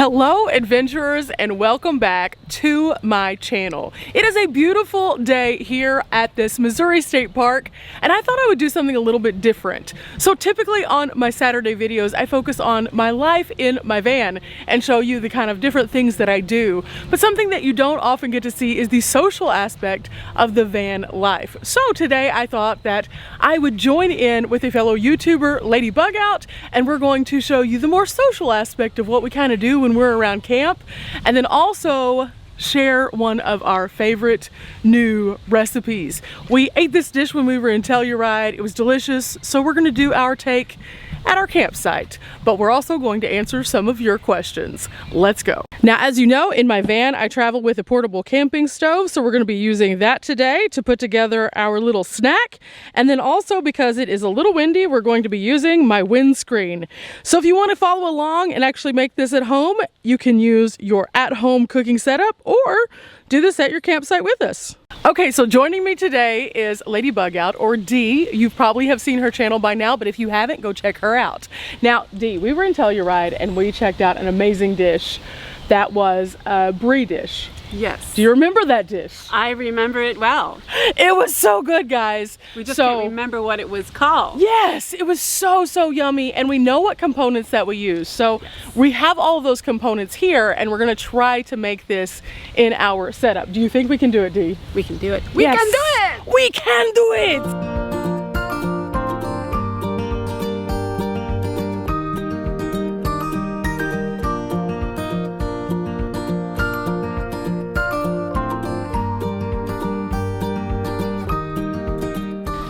Hello adventurers, and welcome back to my channel. It is a beautiful day here at this Missouri State Park, and I thought I would do something a little bit different. So typically on my Saturday videos I focus on my life in my van and show you the kind of different things that I do, but something that you don't often get to see is the social aspect of the van life. So today I thought that I would join in with a fellow YouTuber, Lady BugOut, and we're going to show you the more social aspect of what we kind of do when we're around camp, and then also share one of our favorite new recipes. We ate this dish when we were in Telluride. It was delicious, so we're going to do our take at our campsite, but we're also going to answer some of your questions. Let's go. Now, as you know, in my van I travel with a portable camping stove, so we're going to be using that today to put together our little snack. And then also, because it is a little windy, we're going to be using my windscreen. So if you want to follow along and actually make this at home, you can use your at-home cooking setup or do this at your campsite with us. Okay, so joining me today is Lady BugOut, or Dee. You probably have seen her channel by now, but if you haven't, go check her out. Now, Dee, we were in Telluride and we checked out an amazing dish that was a brie dish. Yes. Do you remember that dish? I remember it well. It was so good, guys. We just can't remember what it was called. Yes, it was so yummy, and we know what components that we use. So yes, we have all of those components here, and we're gonna try to make this in our setup. Do you think we can do it, Dee? We can do it. We can do it! We can do it!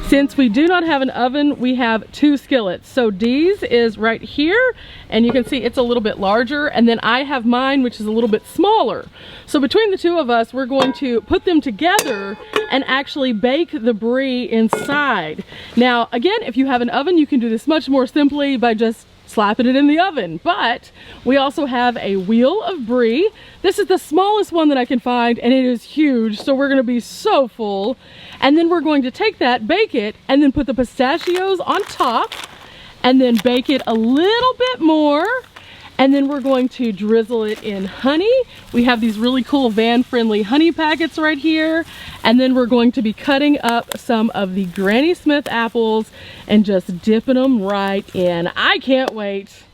Since we do not have an oven, we have two skillets. So Dee's is right here, and you can see it's a little bit larger, and then I have mine, which is a little bit smaller. So between the two of us, we're going to put them together and actually bake the brie inside. Now, again, if you have an oven, you can do this much more simply by just slapping it in the oven. But we also have a wheel of brie. This is the smallest one that I can find, and it is huge, so we're gonna be so full. And then we're going to take that, bake it, and then put the pistachios on top, and then bake it a little bit more. And then we're going to drizzle it in honey. We have these really cool van-friendly honey packets right here. And then we're going to be cutting up some of the Granny Smith apples and just dipping them right in. I can't wait.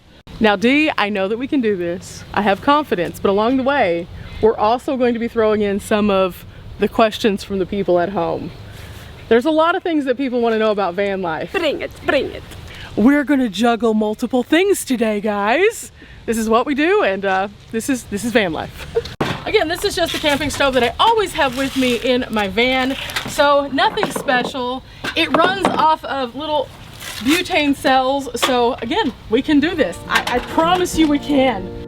Now, Dee, I know that we can do this. I have confidence, but along the way, we're also going to be throwing in some of the questions from the people at home. There's a lot of things that people want to know about van life. Bring it, bring it. We're gonna juggle multiple things today, guys. This is what we do, and this is van life. Again, this is just a camping stove that I always have with me in my van, so nothing special. It runs off of little butane cells, so again, we can do this. I promise you we can.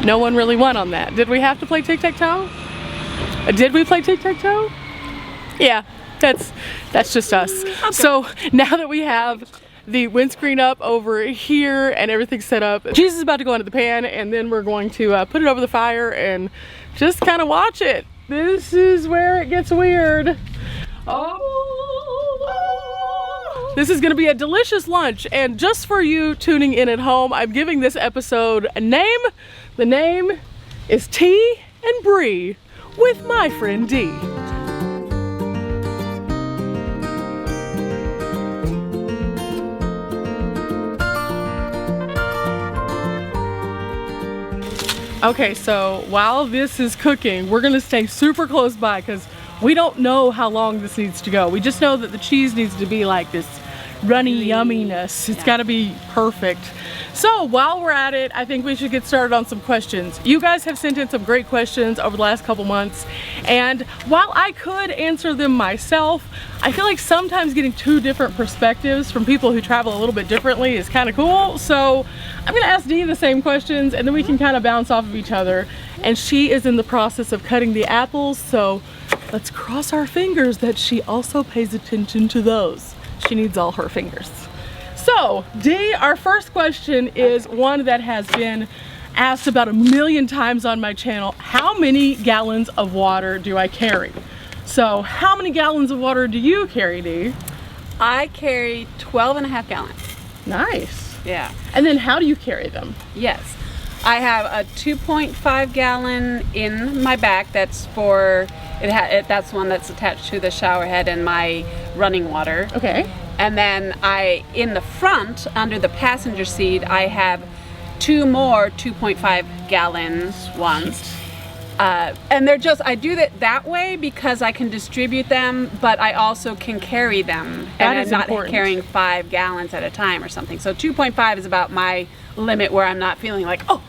No one really won on that. Did we have to play tic-tac-toe? Did we play tic-tac-toe? Yeah, that's just us. Okay. So now that we have the windscreen up over here and everything set up, cheese is about to go into the pan, and then we're going to put it over the fire and just kind of watch it. This is where it gets weird. This is gonna be a delicious lunch, and just for you tuning in at home, I'm giving this episode a name. The name is Tea and Brie with my friend Dee. Okay, so while this is cooking, we're gonna stay super close by because we don't know how long this needs to go. We just know that the cheese needs to be like this runny yumminess. It's gotta be perfect. So while we're at it, I think we should get started on some questions. You guys have sent in some great questions over the last couple months, and while I could answer them myself, I feel like sometimes getting two different perspectives from people who travel a little bit differently is kind of cool. So I'm gonna ask Dee the same questions and then we can kind of bounce off of each other. And she is in the process of cutting the apples, so let's cross our fingers that she also pays attention to those. She needs all her fingers. So, Dee, our first question is one that has been asked about 1,000,000 times on my channel. How many gallons of water do I carry? So, how many gallons of water do you carry, Dee? I carry 12.5 gallons. Nice. Yeah. And then how do you carry them? Yes. I have a 2.5 gallon in my back. That's for, that's one that's attached to the shower head and my running water. Okay. And then in the front, under the passenger seat, I have two more 2.5 gallons ones. And they're just, I do that way because I can distribute them, but I also can carry them. That and is I'm not important. carrying 5 gallons at a time or something. So 2.5 is about my limit where I'm not feeling like, oh.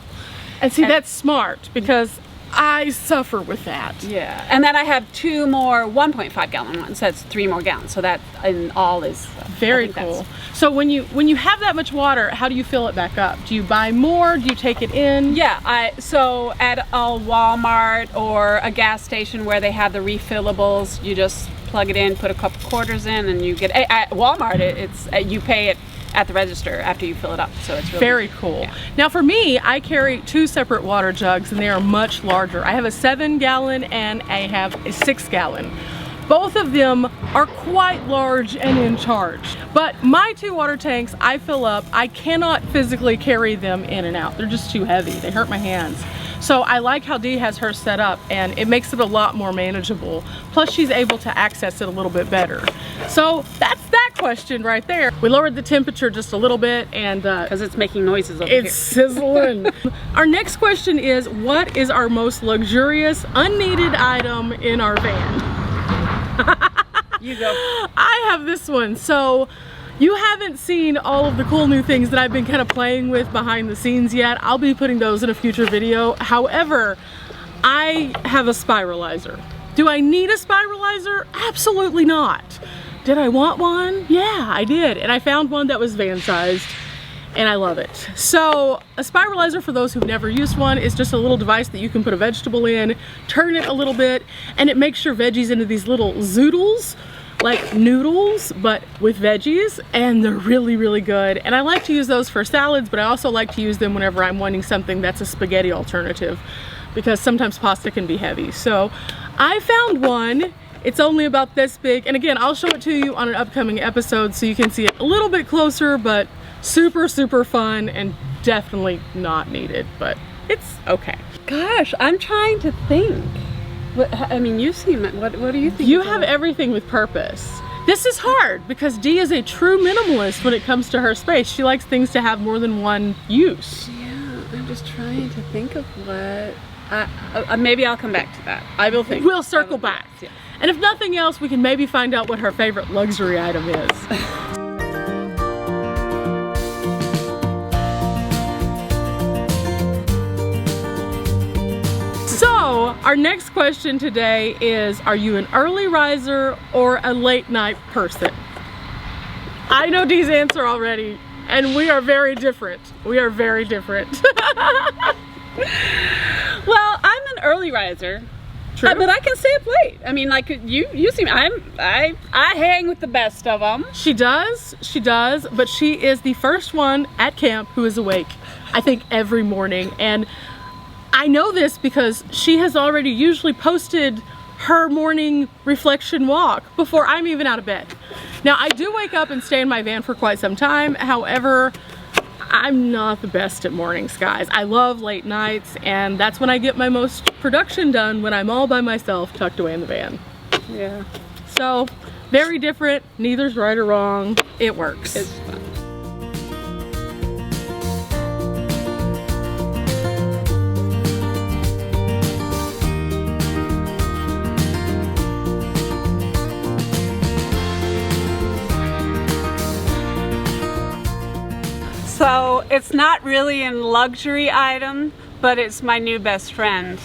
And see, that's smart because I suffer with that. Yeah. And then I have two more 1.5 gallon ones. That's 3 more gallons. So that in all is very cool. So when you have that much water, how do you fill it back up? Do you buy more? Do you take it in? Yeah, so at a Walmart or a gas station where they have the refillables, you just plug it in, put a couple quarters in, and you get, at Walmart, you pay it at the register after you fill it up, so it's really very cool. Yeah. Now for me, I carry 2 separate water jugs and they are much larger. I have a 7 gallon and I have a 6 gallon. Both of them are quite large and in charge. But my 2 water tanks, I fill up. I cannot physically carry them in and out. They're just too heavy. They hurt my hands. So I like how Dee has hers set up and it makes it a lot more manageable. Plus she's able to access it a little bit better. So that's that question right there. We lowered the temperature just a little bit and because it's making noises over here. It's sizzling. Our next question is, what is our most luxurious unneeded item in our van? You go. I have this one. So you haven't seen all of the cool new things that I've been kind of playing with behind the scenes yet. I'll be putting those in a future video. However, I have a spiralizer. Do I need a spiralizer? Absolutely not. Did I want one? Yeah, I did. And I found one that was van sized and I love it. So a spiralizer, for those who've never used one, is just a little device that you can put a vegetable in, turn it a little bit, and it makes your veggies into these little zoodles, like noodles, but with veggies, and they're really, really good. And I like to use those for salads, but I also like to use them whenever I'm wanting something that's a spaghetti alternative, because sometimes pasta can be heavy. So I found one. It's only about this big, and again, I'll show it to you on an upcoming episode so you can see it a little bit closer, but super, super fun and definitely not needed, but it's okay. Gosh, I'm trying to think. I mean, you seem, what do you think? You have everything with purpose. This is hard because Dee is a true minimalist when it comes to her space. She likes things to have more than one use. Yeah, I'm just trying to think of what, maybe I'll come back to that. I will think. We'll circle back. Yeah. And if nothing else, we can maybe find out what her favorite luxury item is. So, our next question today is, are you an early riser or a late night person? I know Dee's answer already, and we are very different. We are very different. Well, I'm an early riser. True. But I can stay up late. I mean, like you see me. I hang with the best of them. She does, but she is the first one at camp who is awake, I think, every morning. And I know this because she has already usually posted her morning reflection walk before I'm even out of bed. Now, I do wake up and stay in my van for quite some time. However, I'm not the best at mornings, guys. I love late nights, and that's when I get my most production done, when I'm all by myself tucked away in the van. Yeah. So, very different. Neither's right or wrong. It works. It's fun. So So it's not really a luxury item, but it's my new best friend.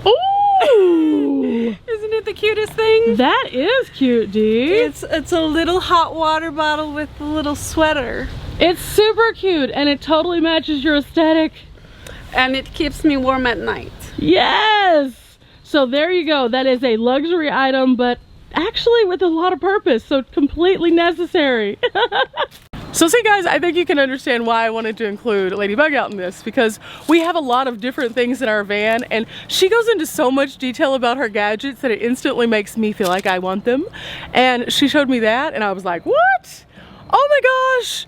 Ooh! Isn't it the cutest thing? That is cute, Dee. It's a little hot water bottle with a little sweater. It's super cute and it totally matches your aesthetic. And it keeps me warm at night. Yes! So there you go. That is a luxury item, but actually with a lot of purpose, so completely necessary. So see guys, I think you can understand why I wanted to include Lady BugOut in this, because we have a lot of different things in our van and she goes into so much detail about her gadgets that it instantly makes me feel like I want them. And she showed me that and I was like, what? Oh my gosh!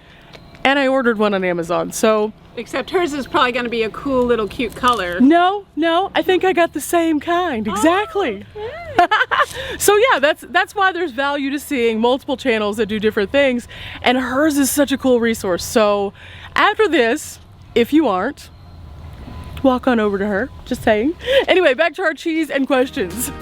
And I ordered one on Amazon, so. Except hers is probably gonna be a cool little cute color. No, I think I got the same kind, exactly. Oh, okay. So yeah, that's why there's value to seeing multiple channels that do different things, and hers is such a cool resource. So after this, if you aren't, walk on over to her, just saying. Anyway, back to our cheese and questions.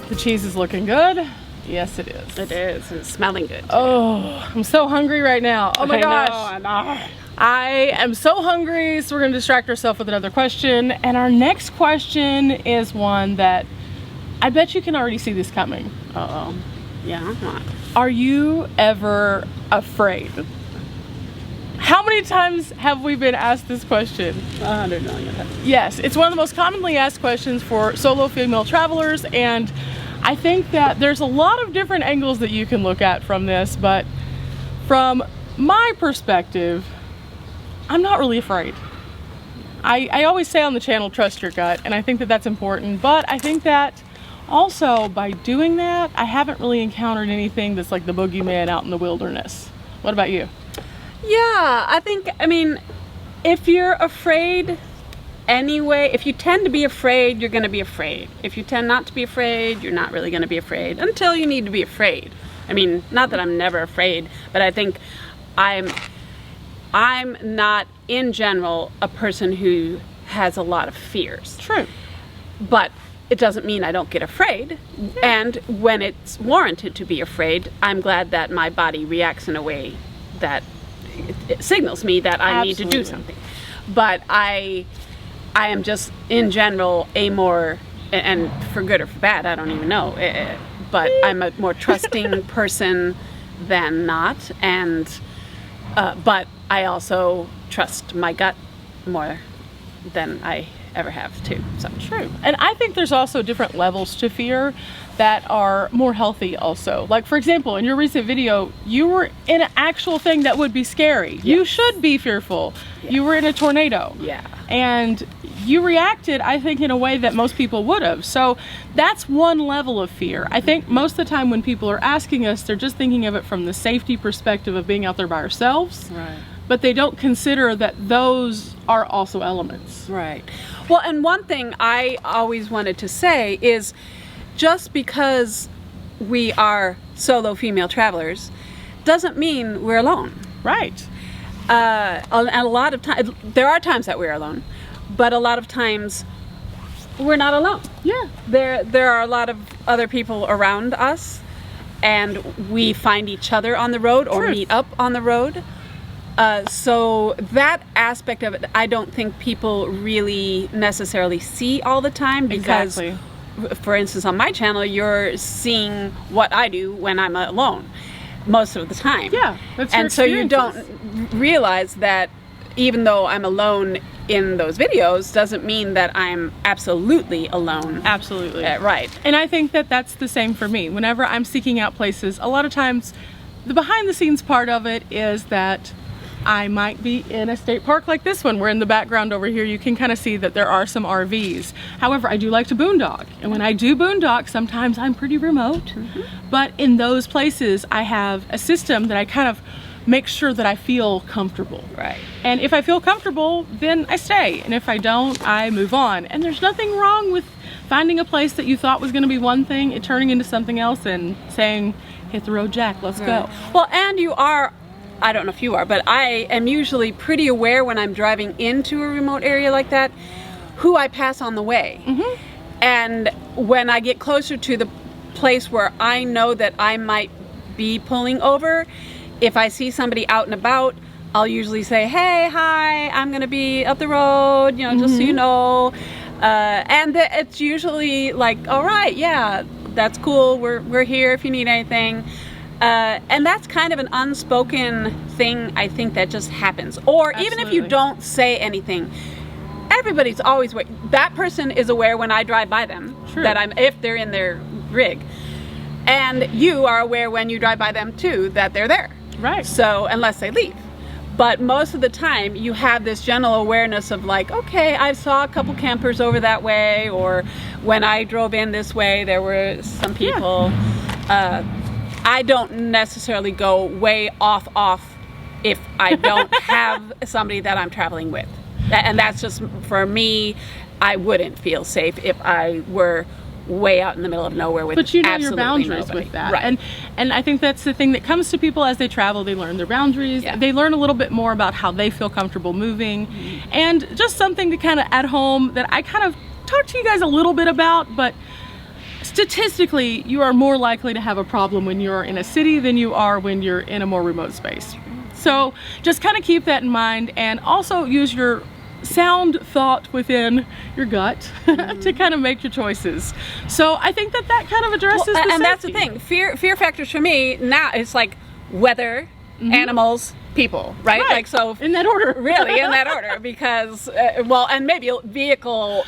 The cheese is looking good. Yes, it is. It is. It's smelling good. Oh, I'm so hungry right now. Oh my gosh. I know. I am so hungry, so we're gonna distract ourselves with another question. And our next question is one that I bet you can already see this coming. Uh-oh. Yeah, what? Are you ever afraid? How many times have we been asked this question? 100 million times. Yes, it's one of the most commonly asked questions for solo female travelers, and I think that there's a lot of different angles that you can look at from this, but from my perspective, I'm not really afraid. I always say on the channel, trust your gut, and I think that that's important, but I think that also by doing that, I haven't really encountered anything that's like the boogeyman out in the wilderness. What about you? Yeah, I mean, if you're afraid anyway, if you tend to be afraid, you're gonna be afraid. If you tend not to be afraid, you're not really gonna be afraid until you need to be afraid. I mean, not that I'm never afraid, but I think I'm not in general a person who has a lot of fears. True. But it doesn't mean I don't get afraid. Yeah. And when it's warranted to be afraid, I'm glad that my body reacts in a way that it signals me that I need to do something. But I am just in general a more, and for good or for bad, I don't even know, but I'm a more trusting person than not, and but I also trust my gut more than I ever have too. So true. And I think there's also different levels to fear that are more healthy also. Like for example, in your recent video, you were in an actual thing that would be scary. Yes. You should be fearful. Yes. You were in a tornado. Yeah. And you reacted, I think, in a way that most people would have. So that's one level of fear. I think most of the time when people are asking us, they're just thinking of it from the safety perspective of being out there by ourselves. Right. But they don't consider that those are also elements. Right. Well, and one thing I always wanted to say is just because we are solo female travelers doesn't mean we're alone. Right. And a lot of times, there are times that we're alone, but a lot of times we're not alone. Yeah. There are a lot of other people around us, and we find each other on the road or meet up on the road. So that aspect of it, I don't think people really necessarily see all the time, because for instance, on my channel, you're seeing what I do when I'm alone most of the time. Yeah, that's and so you don't realize that even though I'm alone in those videos, doesn't mean that I'm absolutely alone. Absolutely. Right. And I think that that's the same for me. Whenever I'm seeking out places, a lot of times the behind the scenes part of it is that I might be in a state park like this one, where in the background over here you can kind of see that there are some RVs. However, I do like to boondock, and when I do boondock, sometimes I'm pretty remote. But in those places I have a system that I kind of make sure that I feel comfortable. Right. And if I feel comfortable, then I stay, and if I don't, I move on. And there's nothing wrong with finding a place that you thought was going to be one thing, it turning into something else, and saying, hit the road, Jack, let's go. Well, and you are, I don't know if you are, but I am usually pretty aware when I'm driving into a remote area like that, who I pass on the way. And when I get closer to the place where I know that I might be pulling over, if I see somebody out and about, I'll usually say, hey, hi, I'm gonna be up the road, you know, just so you know. And it's usually like, all right, yeah, that's cool, we're here if you need anything. And that's kind of an unspoken thing, I think, that just happens. Or even if you don't say anything, everybody's always aware. That person is aware when I drive by them, that if they're in their rig. And you are aware when you drive by them too, that they're there. Right. So, unless they leave. But most of the time, you have this general awareness of like, okay, I saw a couple campers over that way, or when I drove in this way, there were some people. I don't necessarily go way off if I don't have somebody that I'm traveling with. And that's just, for me, I wouldn't feel safe if I were way out in the middle of nowhere with but you know absolutely your boundaries nobody. with that, right? And I think that's the thing that comes to people as they travel. They learn their boundaries. Yeah. They learn a little bit more about how they feel comfortable moving, and just something to kind of at home that I kind of talk to you guys a little bit about. But statistically, you are more likely to have a problem when you're in a city than you are when you're in a more remote space. So just kind of keep that in mind, and also use your sound thought within your gut to kind of make your choices. So I think that kind of addresses the and safety. that's the thing. Fear factors for me now, it's like weather, animals, people, right? Like, so in that order. Really, in that order, because well, and maybe vehicle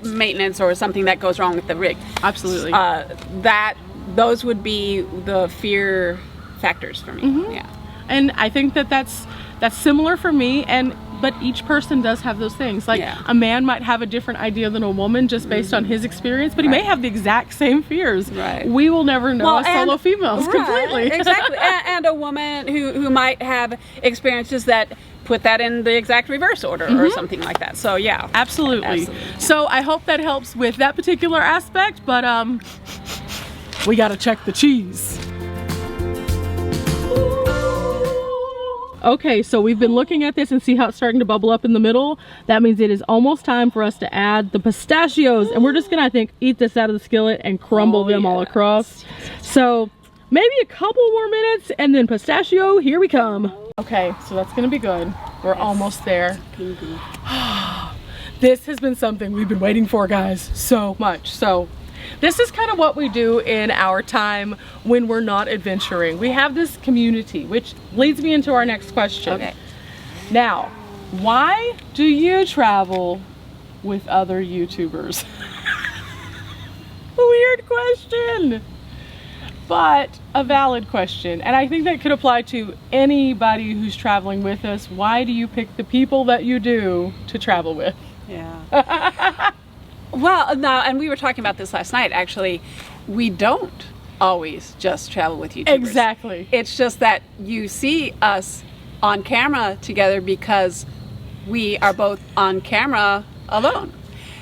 maintenance or something that goes wrong with the rig. Absolutely. Those would be the fear factors for me. Yeah. And I think that's similar for me, but each person does have those things. Like a man might have a different idea than a woman just based on his experience, but he may have the exact same fears. Right. We will never know as solo females completely. Exactly. and a woman who might have experiences that put that in the exact reverse order or something like that. So yeah. Absolutely. So I hope that helps with that particular aspect, but we gotta check the cheese. Okay, so we've been looking at this and see how it's starting to bubble up in the middle. That means it is almost time for us to add the pistachios. And we're just gonna, I think, eat this out of the skillet and crumble them all across. So maybe a couple more minutes and then pistachio, here we come. Okay, so that's gonna be good. We're almost there. This has been something we've been waiting for, guys, so much. So this is kind of what we do in our time when we're not adventuring. We have this community, which leads me into our next question. Okay. Now, why do you travel with other YouTubers? Weird question, but a valid question. And I think that could apply to anybody who's traveling with us. Why do you pick the people that you do to travel with? Yeah. Well, no, and we were talking about this last night, actually. We don't always just travel with YouTubers. Exactly. It's just that you see us on camera together because we are both on camera alone.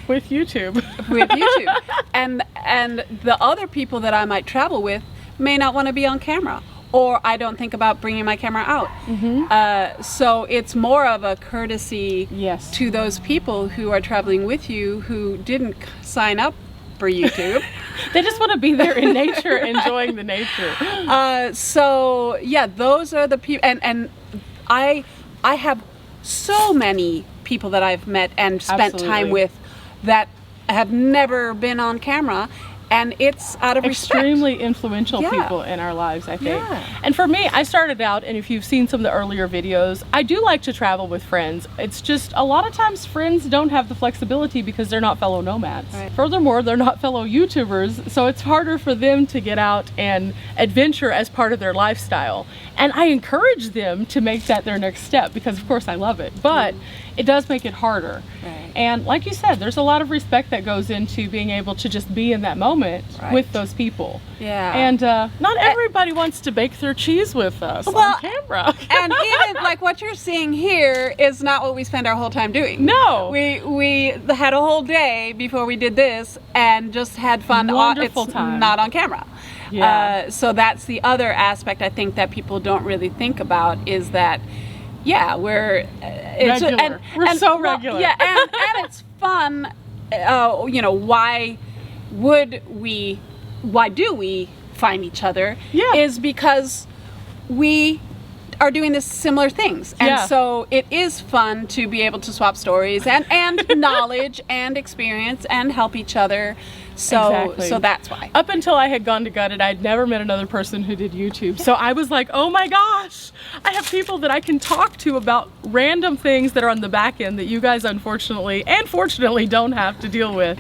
With YouTube. With YouTube. And the other people that I might travel with may not want to be on camera. Or I don't think about bringing my camera out. So it's more of a courtesy to those people who are traveling with you who didn't sign up for YouTube. They just want to be there in nature, enjoying the nature. So yeah, those are the people. And I have so many people that I've met and spent time with that have never been on camera. And it's out of respect. Extremely influential people in our lives, I think. And for me, I started out, and if you've seen some of the earlier videos, I do like to travel with friends. It's just a lot of times friends don't have the flexibility because they're not fellow nomads. Right. Furthermore, they're not fellow YouTubers, so it's harder for them to get out and adventure as part of their lifestyle. And I encourage them to make that their next step because, of course, I love it. But it does make it harder. Right. And like you said, there's a lot of respect that goes into being able to just be in that moment with those people. Yeah. And not everybody wants to bake their cheese with us on camera. And even like what you're seeing here is not what we spend our whole time doing. No. We had a whole day before we did this and just had fun. Wonderful time. Not on camera. Yeah. So that's the other aspect I think that people don't really think about is that we're regular. We're so regular. Yeah, and it's fun you know, why do we find each other? Yeah. Is because we are doing this similar things, and Yeah. so it is fun to be able to swap stories and knowledge and experience and help each other. Exactly. So that's why. Up until I had gone to Gutted, I'd never met another person who did YouTube. So I was like, oh my gosh, I have people that I can talk to about random things that are on the back end that you guys unfortunately and fortunately don't have to deal with.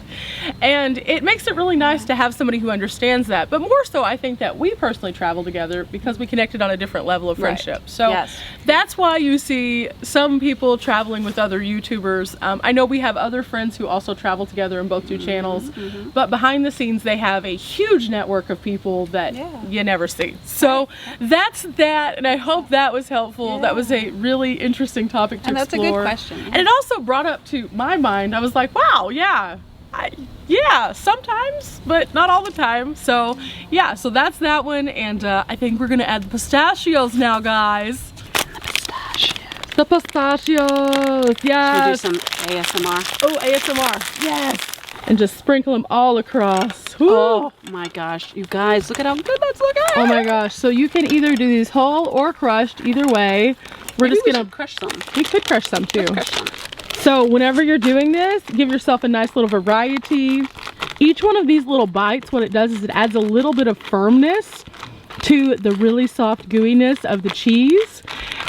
And it makes it really nice to have somebody who understands that. But more so, I think that we personally travel together because we connected on a different level of friendship. Right. So Yes. that's why you see some people traveling with other YouTubers. I know we have other friends who also travel together and both do channels, but behind the scenes they have a huge network of people that you never see. So that's that, and I hope that was helpful. That was a really interesting topic to And that's explore. a good question. And it also brought up to my mind, I was like, wow, yeah, sometimes, but not all the time. So yeah, so that's that one, and I think we're gonna add the pistachios now, guys. The pistachios, yes. Should we do some ASMR? Oh, ASMR, yes. And just sprinkle them all across. Woo. Oh my gosh, you guys, look at how good that's looking. Oh my gosh, so you can either do these whole or crushed, either way. We're Maybe just we gonna should crush some. We could crush some too. Crush some. So whenever you're doing this, give yourself a nice little variety. Each one of these little bites, what it does is it adds a little bit of firmness to the really soft gooiness of the cheese.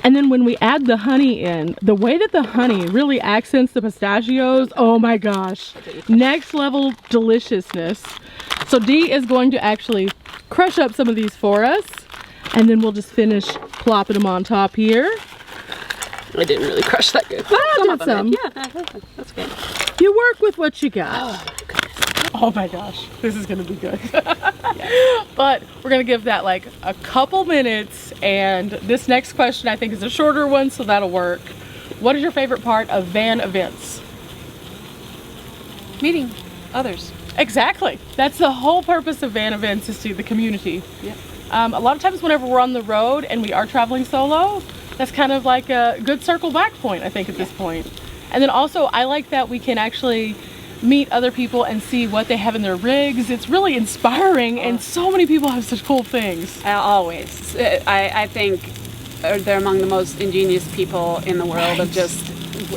And then when we add the honey in, the way that the honey really accents the pistachios, oh my gosh, next level deliciousness. So Dee is going to actually crush up some of these for us, and then we'll just finish plopping them on top here. I didn't really crush that good. I'll do some. Yeah, that's good. You work with what you got. Oh my gosh, this is gonna be good. But we're gonna give that like a couple minutes, and this next question I think is a shorter one, so that'll work. What is your favorite part of van events? Meeting others. Exactly. That's the whole purpose of van events, is to the community. Yep. A lot of times whenever we're on the road and we are traveling solo, that's kind of like a good circle back point, I think, at this point. And then also I like that we can actually meet other people and see what they have in their rigs. It's really inspiring, and so many people have such cool things. Always. I think they're among the most ingenious people in the world, of just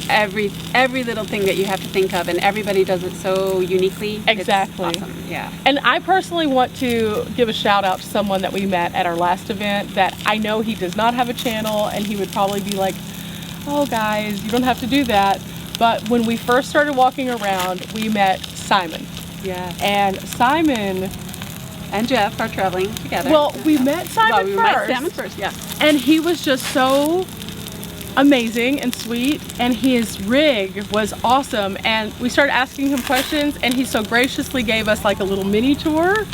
every little thing that you have to think of, and everybody does it so uniquely. Exactly. It's awesome. Yeah. And I personally want to give a shout out to someone that we met at our last event that I know he does not have a channel, and he would probably be like, oh guys, you don't have to do that. But when we first started walking around, we met Simon. Yeah. And Simon and Jeff are traveling together. Well, we met Simon we first. met Simon first, yeah. And he was just so amazing and sweet, and his rig was awesome. And we started asking him questions, and he so graciously gave us like a little mini tour.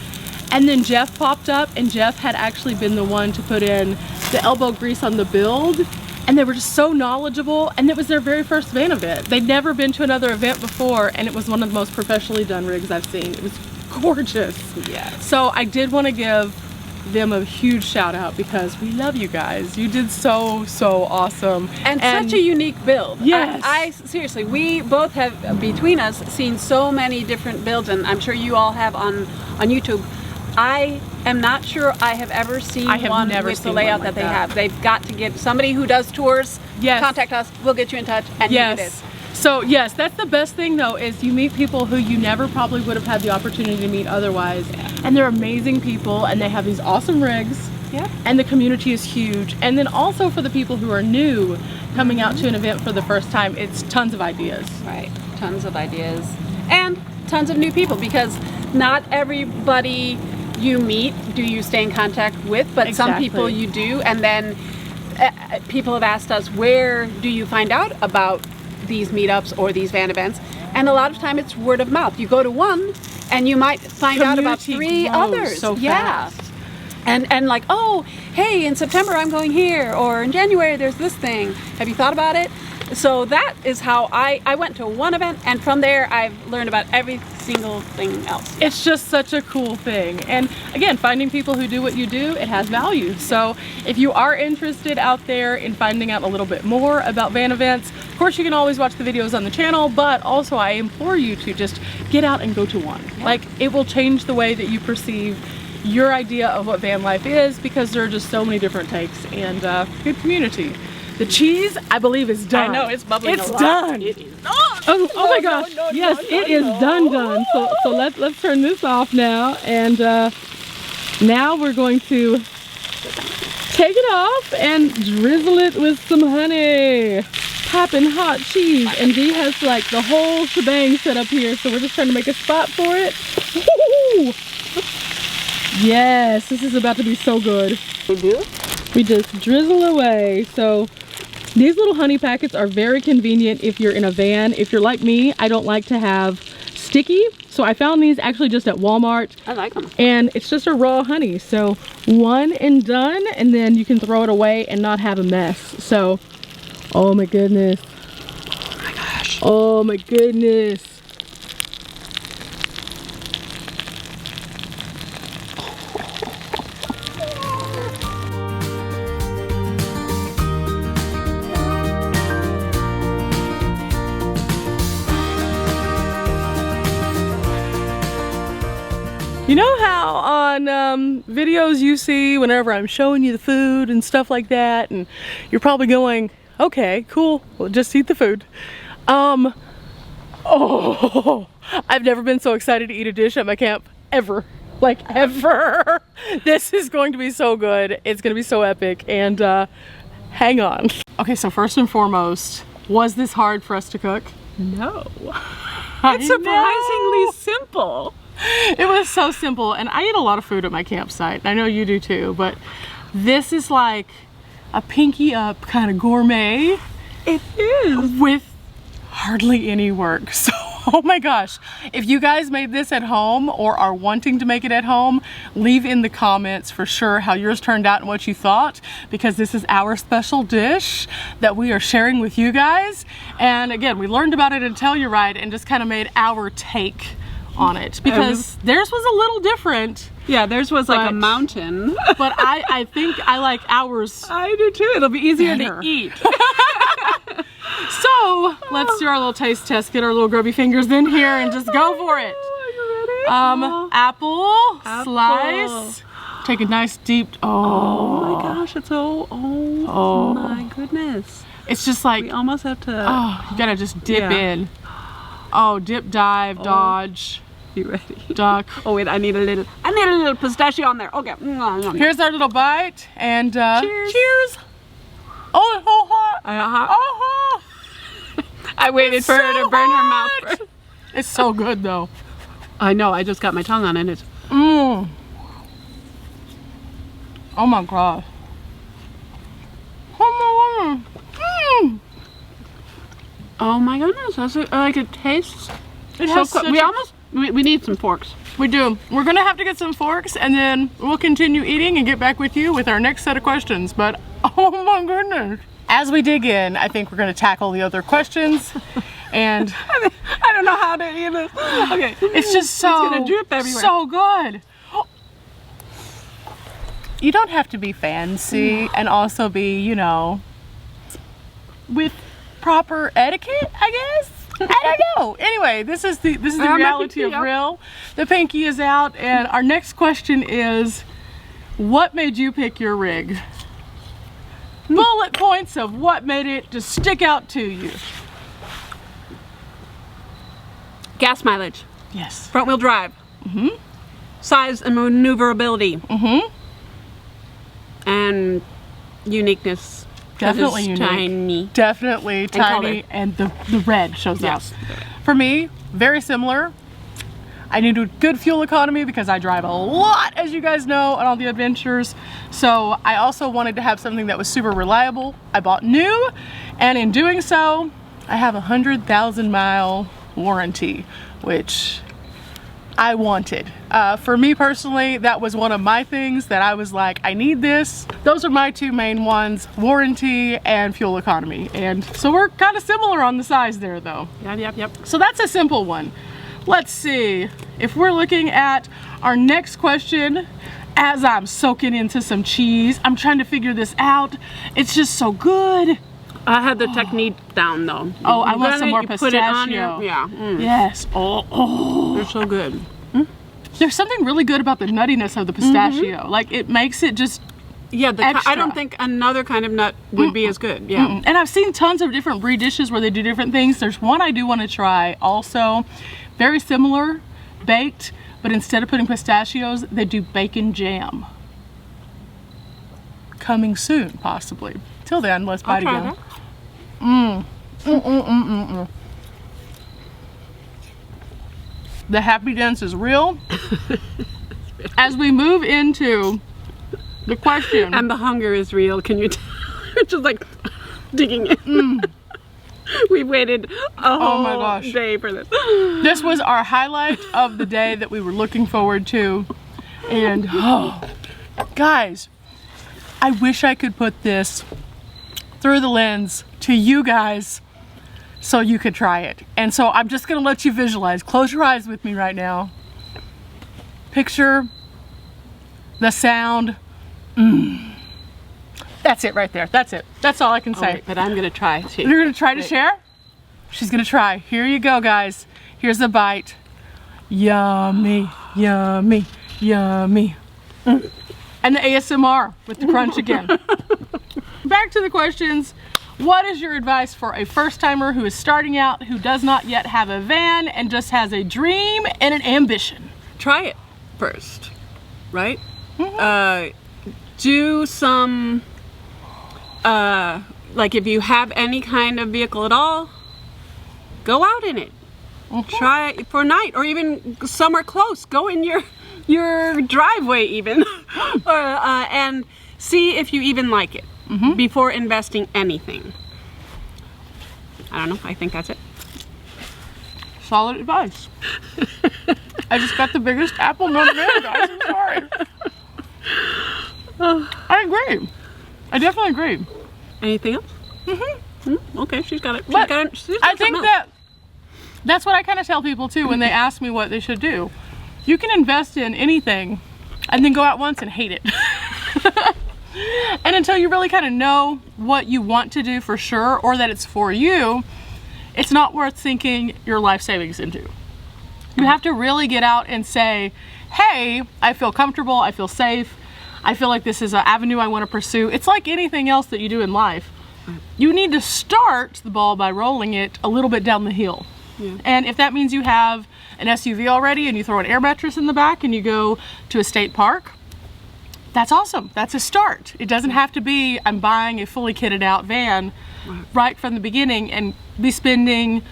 And then Jeff popped up, and Jeff had actually been the one to put in the elbow grease on the build. And they were just so knowledgeable, and it was their very first van event. They'd never been to another event before, and it was one of the most professionally done rigs I've seen. It was gorgeous. Yeah. So I did want to give them a huge shout out, because we love you guys. You did so awesome. And such a unique build. Yes. I seriously, we both have, between us, seen so many different builds, and I'm sure you all have on YouTube. I am not sure I have ever seen one with the layout that they have. They've got to get somebody who does tours. Yes. Contact us. We'll get you in touch. And yes. it is. So yes, that's the best thing though, is you meet people who you never probably would have had the opportunity to meet otherwise. Yeah. And they're amazing people, and they have these awesome rigs. Yeah. And the community is huge. And then also for the people who are new, coming out to an event for the first time, it's tons of ideas. Right. Tons of ideas. And tons of new people, because not everybody you meet do you stay in contact with, but some people you do. And then people have asked us, where do you find out about these meetups or these van events? And a lot of time it's word of mouth. You go to one and you might find out about 3 others. So fast. And like, oh, hey, in September I'm going here, or in January there's this thing. Have you thought about it? So that is how I went to one event, and from there I've learned about every single thing else. It's just such a cool thing. And again, finding people who do what you do, it has value. So if you are interested out there in finding out a little bit more about van events, of course you can always watch the videos on the channel, but also I implore you to just get out and go to one. Like, it will change the way that you perceive your idea of what van life is, because there are just so many different takes, and good community. The cheese, I believe, is done. I know, it's bubbling. It's done. It is. Oh my gosh! Yes, it is done. So let's turn this off now, and now we're going to take it off and drizzle it with some honey. Popping hot cheese, and Dee has like the whole shebang set up here, so we're just trying to make a spot for it. Woo! Yes, this is about to be so good. We just drizzle away. So these little honey packets are very convenient if you're in a van. If you're like me, I don't like to have sticky, so I found these actually just at Walmart. I like them. And it's just a raw honey, so one and done, and then you can throw it away and not have a mess. So, oh my goodness. Oh my gosh. Oh my goodness. You know how on videos you see whenever I'm showing you the food and stuff like that, and you're probably going, okay, cool, well, just eat the food. Oh, I've never been so excited to eat a dish at my camp, ever. Like, ever. This is going to be so good. It's going to be so epic, and hang on. Okay, so first and foremost, was this hard for us to cook? No. It's surprisingly simple. It was so simple, and I eat a lot of food at my campsite. I know you do too, but this is like a pinky up kind of gourmet. It is. With hardly any work. So, oh my gosh, if you guys made this at home or are wanting to make it at home, leave in the comments for sure how yours turned out and what you thought, because this is our special dish that we are sharing with you guys. And again, we learned about it in Telluride and just kind of made our take on it, because theirs was a little different. Yeah, theirs was like a mountain. But I think I like ours. I do too. It'll be easier to eat. So let's do our little taste test, get our little grubby fingers in here and just go for it. Are you ready? Apple slice. Take a nice deep, oh my gosh, it's so, oh my goodness. It's just like, we almost have to, you gotta just dip in. Oh, dip, dive, dodge. You ready? Duck. Oh wait, I need a little pistachio on there. Okay. Here's our little bite, and cheers. Cheers. Oh, it's so hot. Oh, I waited for her to burn her mouth first. It's so good though. I know, I just got my tongue on it. It's Oh my god. Oh my god. Oh my goodness, that's like it tastes. It has so we need some forks. We do. We're gonna have to get some forks, and then we'll continue eating and get back with you with our next set of questions. But oh my goodness. As we dig in, I think we're gonna tackle the other questions. And I don't know how to eat this. Okay. It's just so, it's gonna drip everywhere. So good. You don't have to be fancy and also be, you know, with proper etiquette, I guess. I don't know. Anyway, this is the reality of real. The pinky is out, and our next question is, what made you pick your rig? Bullet points of what made it just stick out to you. Gas mileage. Yes. Front wheel drive. Mm-hmm. Size and maneuverability. Mm-hmm. And uniqueness. Definitely unique. Tiny. Definitely tiny, and the red shows up. For me, very similar. I need a good fuel economy because I drive a lot, as you guys know, on all the adventures. So I also wanted to have something that was super reliable. I bought new, and in doing so, I have a 100,000 mile warranty, which I wanted. For me personally, that was one of my things that I was like, I need this. Those are my two main ones, warranty and fuel economy. And so we're kind of similar on the size there though. Yep. So that's a simple one. Let's see, if we're looking at our next question, as I'm soaking into some cheese, I'm trying to figure this out. It's just so good. I had the technique down though. Oh, I want some more pistachio. Put it on your, yeah. Yes. Oh. They're so good. There's something really good about the nuttiness of the pistachio. Like it makes it just Yeah, extra. I don't think another kind of nut would be as good. Yeah. And I've seen tons of different brie dishes where they do different things. There's one I do want to try also, very similar, baked, but instead of putting pistachios, they do bacon jam. Coming soon, possibly. Till then, let's bite again. The happy dance is real. As we move into the question. And the hunger is real, can you tell? Just like digging in. We waited a whole day for this. This was our highlight of the day that we were looking forward to. And guys, I wish I could put this through the lens to you guys so you could try it. And so I'm just gonna let you visualize. Close your eyes with me right now. Picture the sound. That's it right there. That's it. That's all I can say. Right, but I'm gonna try. You're gonna try to share? She's gonna try. Here you go, guys. Here's a bite. Yummy, yummy, yummy. And the ASMR with the crunch again. Back to the questions. What is your advice for a first-timer who is starting out, who does not yet have a van and just has a dream and an ambition? Try it first, right? Do some, like if you have any kind of vehicle at all, go out in it. Try it for a night or even somewhere close. Go in your driveway even and see if you even like it before investing anything. I don't know, I think that's it. Solid advice. I just got the biggest apple known to man, guys. I'm sorry. I agree. I definitely agree. Anything else? Okay, she's got it. But I think that's what I kind of tell people too when they ask me what they should do. You can invest in anything and then go out once and hate it. And until you really kind of know what you want to do for sure or that it's for you, it's not worth sinking your life savings into. You have to really get out and say, hey, I feel comfortable, I feel safe, I feel like this is an avenue I want to pursue. It's like anything else that you do in life. You need to start the ball by rolling it a little bit down the hill. And if that means you have an SUV already and you throw an air mattress in the back and you go to a state park, that's awesome. That's a start. It doesn't have to be, I'm buying a fully kitted out van right from the beginning and be spending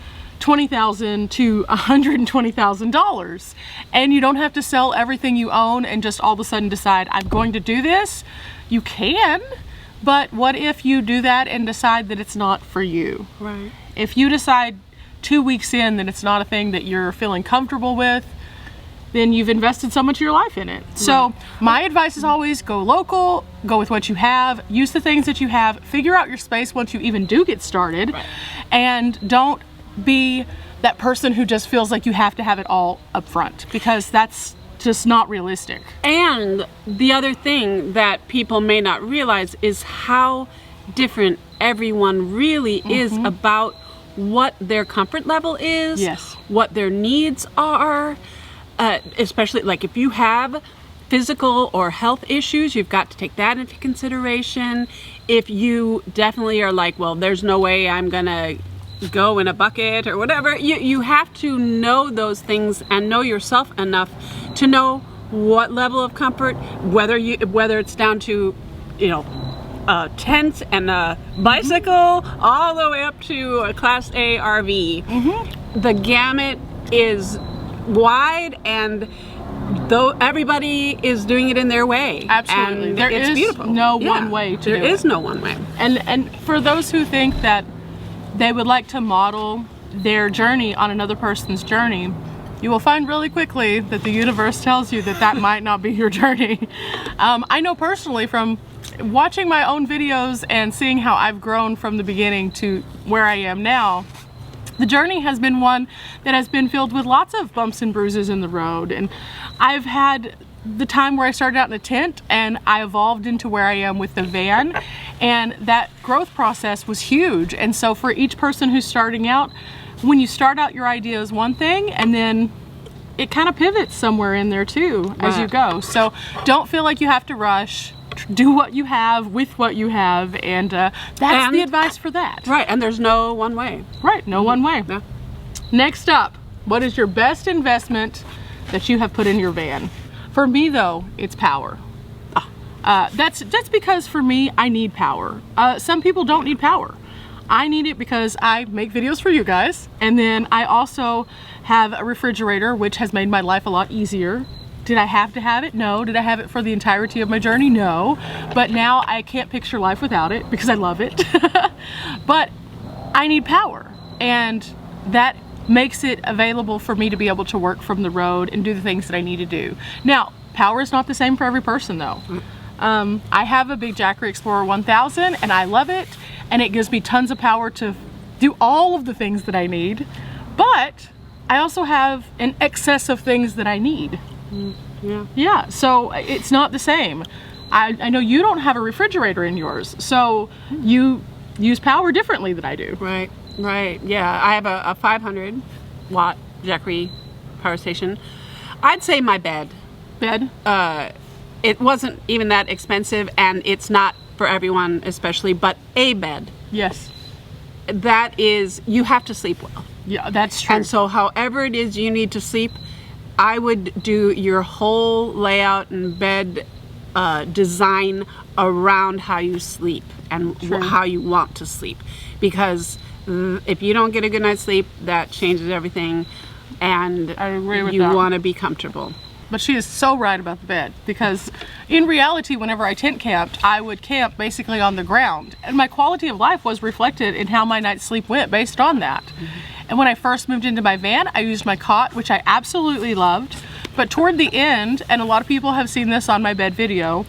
$20,000 to $120,000. And you don't have to sell everything you own and just all of a sudden decide, I'm going to do this. You can, but what if you do that and decide that it's not for you? Right. If you decide 2 weeks in that it's not a thing that you're feeling comfortable with, then you've invested so much of your life in it. So my advice is always go local, go with what you have, use the things that you have, figure out your space once you even do get started, and don't be that person who just feels like you have to have it all up front, because that's just not realistic. And the other thing that people may not realize is how different everyone really is about what their comfort level is, what their needs are. Especially like if you have physical or health issues, you've got to take that into consideration. If you definitely are like, well, there's no way I'm gonna go in a bucket or whatever, you have to know those things and know yourself enough to know what level of comfort, whether it's down to, you know, a tent and a bicycle all the way up to a Class A RV. The gamut is wide, and though everybody is doing it in their way. Absolutely. And there it's is beautiful. no one way to do it. There is no one way. And for those who think that they would like to model their journey on another person's journey, you will find really quickly that the universe tells you that that might not be your journey. I know personally from watching my own videos and seeing how I've grown from the beginning to where I am now, the journey has been one that has been filled with lots of bumps and bruises in the road. And I've had the time where I started out in a tent and I evolved into where I am with the van, and that growth process was huge. And so for each person who's starting out, when you start out, your idea is one thing, and then it kind of pivots somewhere in there too as you go. So don't feel like you have to rush. Do what you have with what you have, and that's the advice for that. Right, and there's no one way. Right, no one way. Yeah. Next up, what is your best investment that you have put in your van? For me though, it's power. That's because for me, I need power. Some people don't need power. I need it because I make videos for you guys, and then I also have a refrigerator, which has made my life a lot easier. Did I have to have it? No. Did I have it for the entirety of my journey? No. But now I can't picture life without it because I love it. But I need power, and that makes it available for me to be able to work from the road and do the things that I need to do. Now, power is not the same for every person though. I have a big Jackery Explorer 1000 and I love it, and it gives me tons of power to do all of the things that I need, but I also have an excess of things that I need. Yeah, so it's not the same. I know you don't have a refrigerator in yours, so you use power differently than I do. Right, right. Yeah, I have a 500 watt Jackery power station. I'd say my bed. Bed? It wasn't even that expensive, and it's not for everyone especially, but a bed. Yes. That is, you have to sleep well. Yeah, that's true. And so however it is you need to sleep, I would do your whole layout and bed design around how you sleep and how you want to sleep. Because if you don't get a good night's sleep, that changes everything, and I agree with you that. want to be comfortable. But she is so right about the bed, because in reality, whenever I tent camped, I would camp basically on the ground, and my quality of life was reflected in how my night's sleep went based on that. And when I first moved into my van, I used my cot, which I absolutely loved. But toward the end, and a lot of people have seen this on my bed video,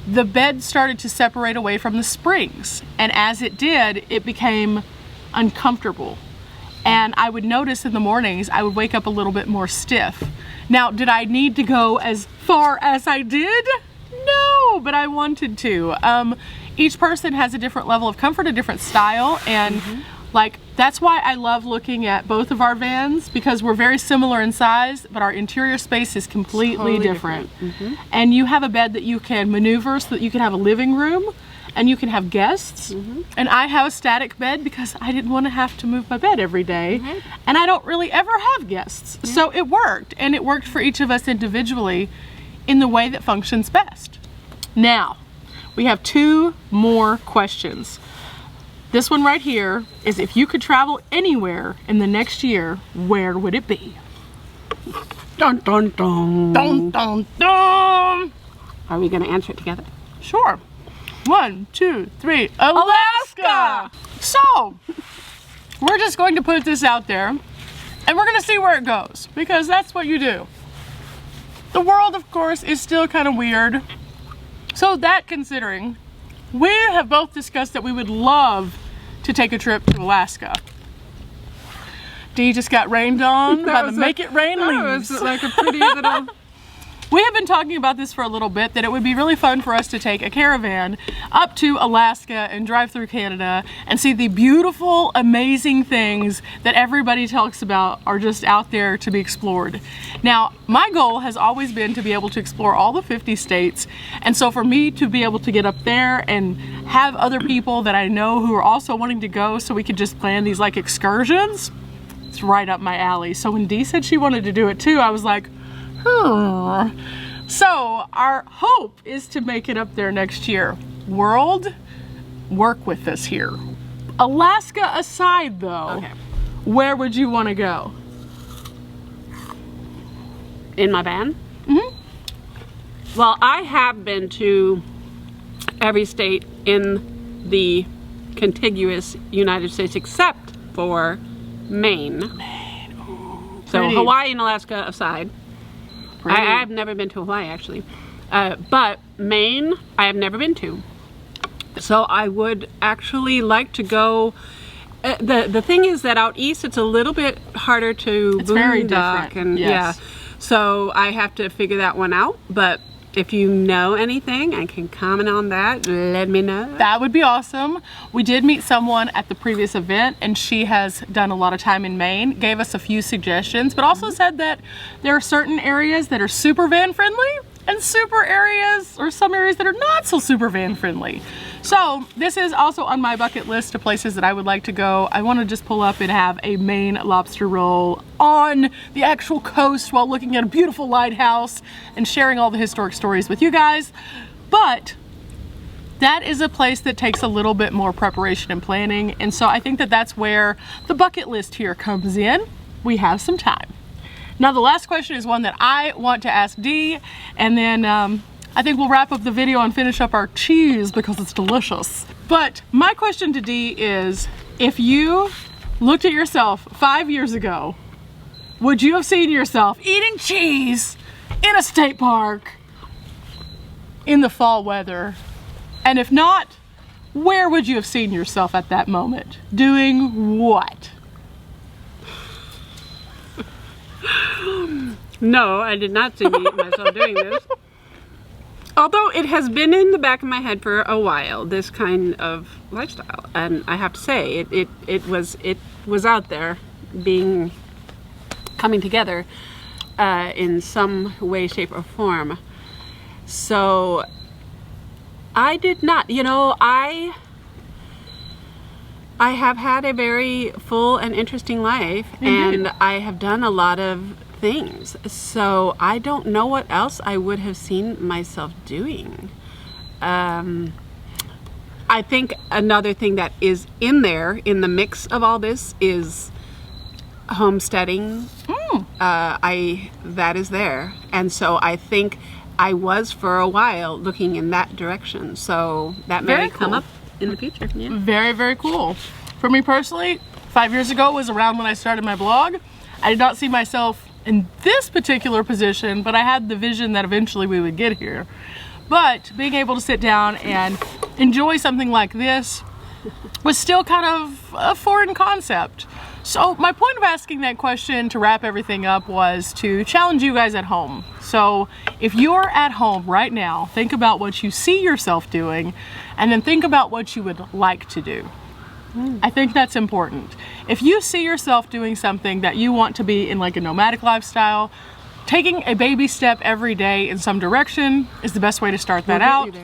the bed started to separate away from the springs. And as it did, it became uncomfortable. And I would notice in the mornings, I would wake up a little bit more stiff. Now, did I need to go as far as I did? No, but I wanted to. Each person has a different level of comfort, a different style, and like, that's why I love looking at both of our vans, because we're very similar in size, but our interior space is completely different. And you have a bed that you can maneuver so that you can have a living room and you can have guests. And I have a static bed because I didn't want to have to move my bed every day. And I don't really ever have guests. So it worked, and it worked for each of us individually in the way that functions best. Now, we have two more questions. This one right here is, if you could travel anywhere in the next year, where would it be? Dun dun dun. Dun, dun, dun. Are we going to answer it together? Sure. 1, 2, 3. Alaska! So, we're just going to put this out there, and we're going to see where it goes, because that's what you do. The world, of course, is still kind of weird. So that considering, we have both discussed that we would love to take a trip to Alaska. Dee just got rained on by the Make It Rain leaves. That was like a pretty little... We have been talking about this for a little bit, that it would be really fun for us to take a caravan up to Alaska and drive through Canada and see the beautiful, amazing things that everybody talks about are just out there to be explored. Now, my goal has always been to be able to explore all the 50 states, and so for me to be able to get up there and have other people that I know who are also wanting to go, so we could just plan these like excursions, it's right up my alley. So when Dee said she wanted to do it too, I was like, So our hope is to make it up there next year. World, work with us here. Alaska aside though, where would you want to go? In my van? Well, I have been to every state in the contiguous United States except for Maine. So Pretty. Hawaii and Alaska aside, Pretty. I've never been to Hawaii actually, but Maine I have never been to. So I would actually like to go. The thing is that out east it's a little bit harder to It's very boondock different. and Yes. yeah. So I have to figure that one out. But if you know anything and can comment on that, let me know. That would be awesome. We did meet someone at the previous event and she has done a lot of time in Maine, gave us a few suggestions, but also said that there are certain areas that are super van friendly and some areas that are not so super van friendly. So this is also on my bucket list of places that I would like to go. I want to just pull up and have a Maine lobster roll on the actual coast while looking at a beautiful lighthouse and sharing all the historic stories with you guys. But that is a place that takes a little bit more preparation and planning. And so I think that that's where the bucket list here comes in. We have some time. Now the last question is one that I want to ask Dee, and then I think we'll wrap up the video and finish up our cheese because it's delicious. But my question to Dee is, if you looked at yourself 5 years ago, would you have seen yourself eating cheese in a state park in the fall weather? And if not, where would you have seen yourself at that moment? Doing what? No, I did not see myself doing this. Although it has been in the back of my head for a while, this kind of lifestyle, and I have to say, it was out there, coming together in some way, shape, or form. So I did not, you know, I have had a very full and interesting life, and I have done a lot of things. So I don't know what else I would have seen myself doing. I think another thing that is in there, in the mix of all this, is homesteading. That is there. And so I think I was for a while looking in that direction. So that may come up in the future. Yeah. Very, very cool. For me personally, 5 years ago was around when I started my blog. I did not see myself in this particular position, but I had the vision that eventually we would get here. But being able to sit down and enjoy something like this was still kind of a foreign concept. So my point of asking that question to wrap everything up was to challenge you guys at home. So if you're at home right now, think about what you see yourself doing, and then think about what you would like to do. I think that's important. If you see yourself doing something that you want to be in, like a nomadic lifestyle, taking a baby step every day in some direction is the best way to start that out.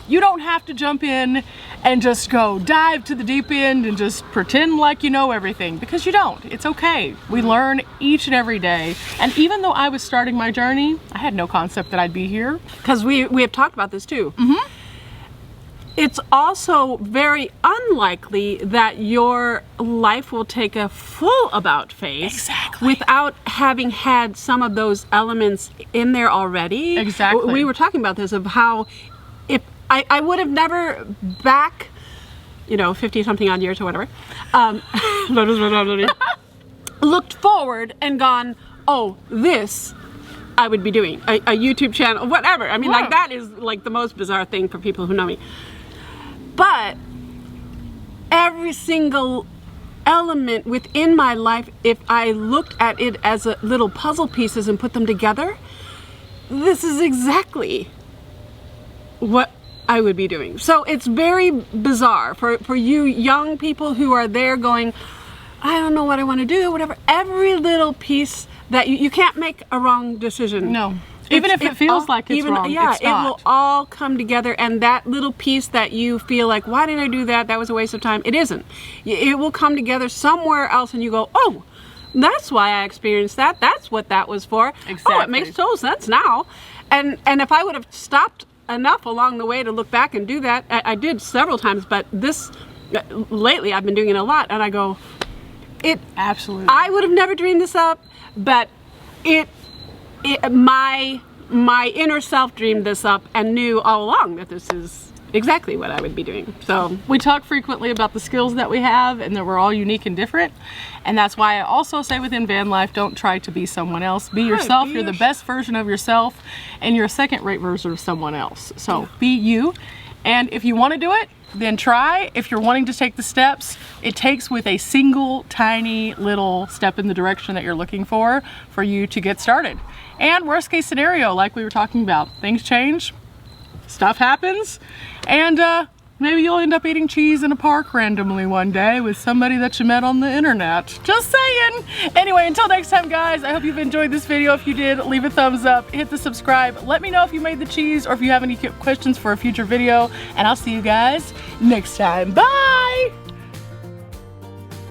You don't have to jump in and just go dive to the deep end and just pretend like you know everything, because you don't. It's okay. We learn each and every day. And even though I was starting my journey, I had no concept that I'd be here. Because we have talked about this too. It's also very unlikely that your life will take a full about face without having had some of those elements in there already. Exactly. We were talking about this, of how if I would have never back, 50 something odd years or whatever, looked forward and gone, oh, this I would be doing, a YouTube channel, whatever. I mean, like, that is like the most bizarre thing for people who know me. But every single element within my life, if I looked at it as little puzzle pieces and put them together, this is exactly what I would be doing. So it's very bizarre for you young people who are there going, I don't know what I want to do, whatever. Every little piece that you can't make a wrong decision. No. Even if it feels like it's wrong, yeah, it's not. it will all come together, and that little piece that you feel like, why did I do that? That was a waste of time. It isn't. It will come together somewhere else, and you go, oh, that's why I experienced that. That's what that was for. Exactly. Oh, it makes total sense now. And if I would have stopped enough along the way to look back and do that, I did several times, but lately I've been doing it a lot, and I go, absolutely. I would have never dreamed this up, but my inner self dreamed this up and knew all along that this is exactly what I would be doing. So we talk frequently about the skills that we have and that we're all unique and different. And that's why I also say within van life, don't try to be someone else. Be yourself. You're the best version of yourself, and you're a second-rate version of someone else. So be you. And if you want to do it, then try. If you're wanting to take the steps it takes with a single tiny little step in the direction that you're looking for you to get started. And worst case scenario, like we were talking about, things change, stuff happens, and maybe you'll end up eating cheese in a park randomly one day with somebody that you met on the internet. Just saying. Anyway, until next time, guys, I hope you've enjoyed this video. If you did, leave a thumbs up, hit the subscribe. Let me know if you made the cheese or if you have any questions for a future video, and I'll see you guys next time. Bye!